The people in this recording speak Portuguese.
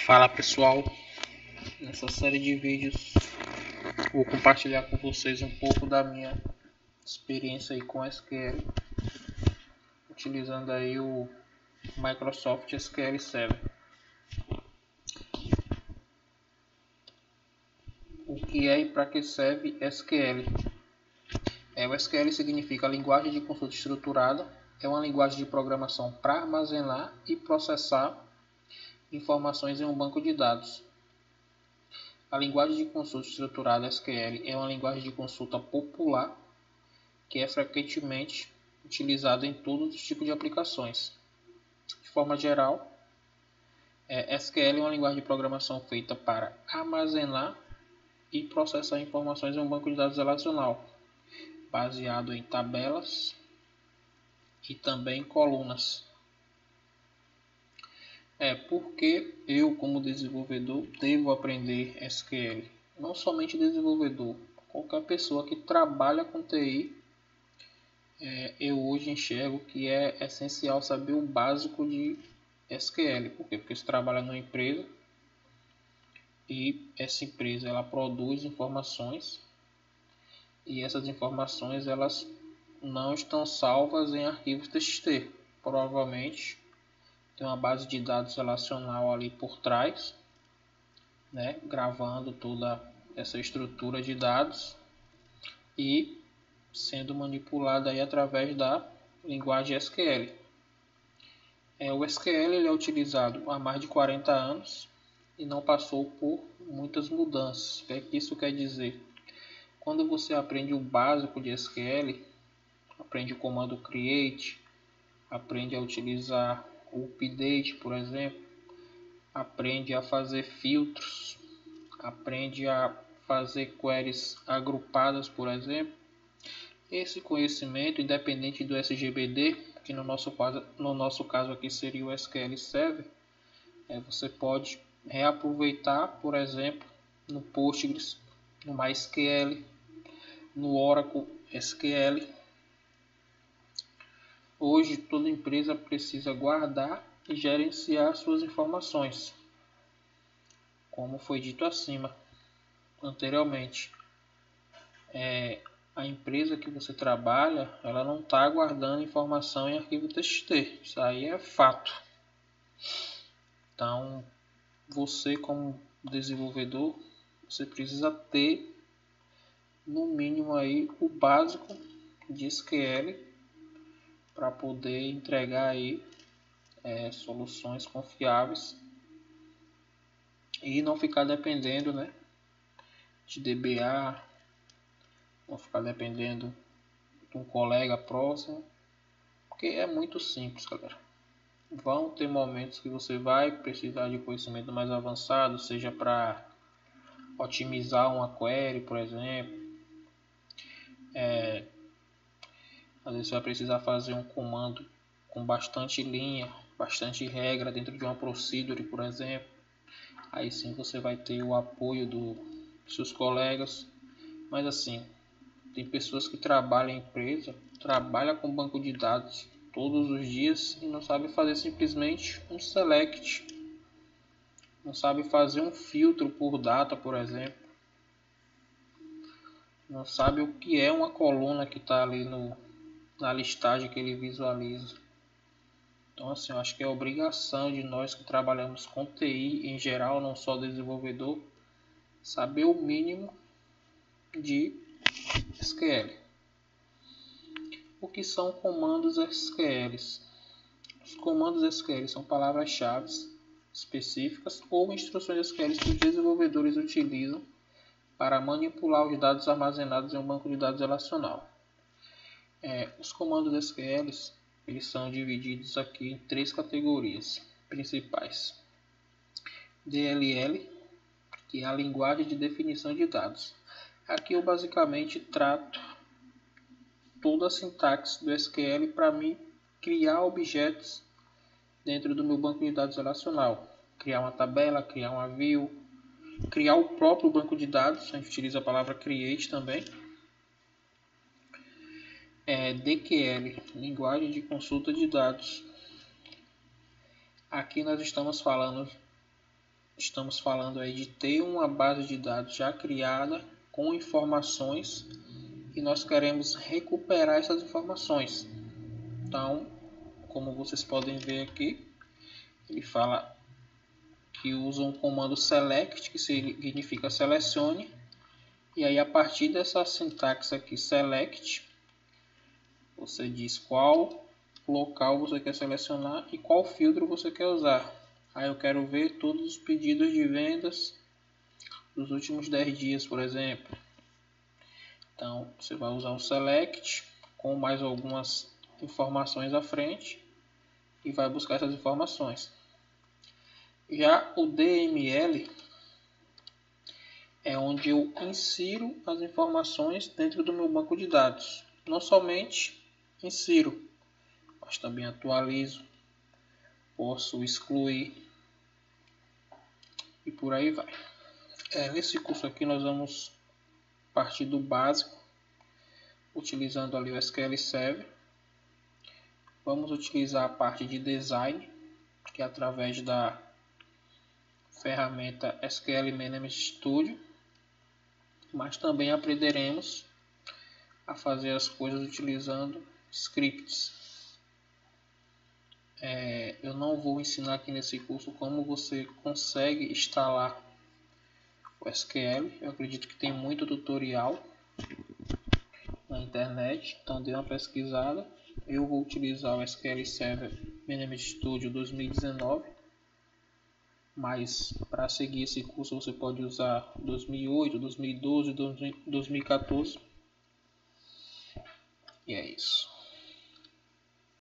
Fala pessoal, nessa série de vídeos vou compartilhar com vocês um pouco da minha experiência aí com SQL, utilizando aí o Microsoft SQL Server. O que é e para que serve SQL? O SQL significa linguagem de consulta estruturada, é uma linguagem de programação para armazenar e processar informações em um banco de dados. A linguagem de consulta estruturada SQL é uma linguagem de consulta popular que é frequentemente utilizada em todos os tipos de aplicações. De forma geral, SQL é uma linguagem de programação feita para armazenar e processar informações em um banco de dados relacional, baseado em tabelas e também colunas. Porque eu, como desenvolvedor, devo aprender SQL. Não somente desenvolvedor, qualquer pessoa que trabalha com TI, eu hoje enxergo que é essencial saber o básico de SQL. Por quê? Porque você trabalha numa empresa e essa empresa ela produz informações e essas informações elas não estão salvas em arquivos TXT. Provavelmente tem uma base de dados relacional ali por trás, gravando toda essa estrutura de dados e sendo manipulada aí através da linguagem SQL. O SQL ele é utilizado há mais de 40 anos e não passou por muitas mudanças. O que é que isso quer dizer? Quando você aprende o básico de SQL, aprende o comando create, aprende a utilizar o update, por exemplo, aprende a fazer filtros, aprende a fazer queries agrupadas, por exemplo. Esse conhecimento, independente do SGBD, que no nosso caso aqui seria o SQL Server, você pode reaproveitar, por exemplo, no Postgres, no MySQL, no Oracle SQL. Hoje toda empresa precisa guardar e gerenciar suas informações, como foi dito anteriormente. A empresa que você trabalha, ela não está guardando informação em arquivo TXT, isso aí é fato. Então, você como desenvolvedor, você precisa ter no mínimo aí o básico de SQL para poder entregar aí soluções confiáveis e não ficar dependendo, de DBA, não ficar dependendo de um colega próximo, porque é muito simples, galera. Vão ter momentos que você vai precisar de conhecimento mais avançado, seja para otimizar uma query, por exemplo. Às vezes você vai precisar fazer um comando com bastante linha, bastante regra dentro de uma procedure, por exemplo. Aí sim você vai ter o apoio dos seus colegas. Mas assim, tem pessoas que trabalham em empresa, trabalham com banco de dados todos os dias e não sabe fazer simplesmente um select, não sabe fazer um filtro por data, por exemplo, não sabe o que é uma coluna que está ali na listagem que ele visualiza. Então assim, eu acho que é obrigação de nós que trabalhamos com TI em geral, não só desenvolvedor, saber o mínimo de SQL. O que são comandos SQL? Os comandos SQL são palavras-chave específicas ou instruções SQL que os desenvolvedores utilizam para manipular os dados armazenados em um banco de dados relacional. Os comandos SQL eles são divididos aqui em 3 categorias principais. DLL, que é a linguagem de definição de dados. Aqui eu basicamente trato toda a sintaxe do SQL para mim criar objetos dentro do meu banco de dados relacional. Criar uma tabela, criar uma view, criar o próprio banco de dados. A gente utiliza a palavra create também. DQL, linguagem de consulta de dados. Aqui nós estamos falando estamos falando aí de ter uma base de dados já criada com informações e nós queremos recuperar essas informações. Então, como vocês podem ver aqui, ele fala que usa um comando select, que significa selecione, e aí a partir dessa sintaxe aqui, select, você diz qual local você quer selecionar e qual filtro você quer usar. Aí eu quero ver todos os pedidos de vendas dos últimos 10 dias, por exemplo. Então você vai usar um select com mais algumas informações à frente e vai buscar essas informações. Já o DML é onde eu insiro as informações dentro do meu banco de dados. Não somente insiro, mas também atualizo, posso excluir e por aí vai. Nesse curso aqui nós vamos partir do básico, utilizando ali o SQL Server. Vamos utilizar a parte de design, que é através da ferramenta SQL Management Studio, mas também aprenderemos a fazer as coisas utilizando scripts. Eu não vou ensinar aqui nesse curso como você consegue instalar o SQL. Eu acredito que tem muito tutorial na internet, então dê uma pesquisada. Eu vou utilizar o SQL Server Management Studio 2019, mas para seguir esse curso você pode usar 2008, 2012, 2014. E é isso.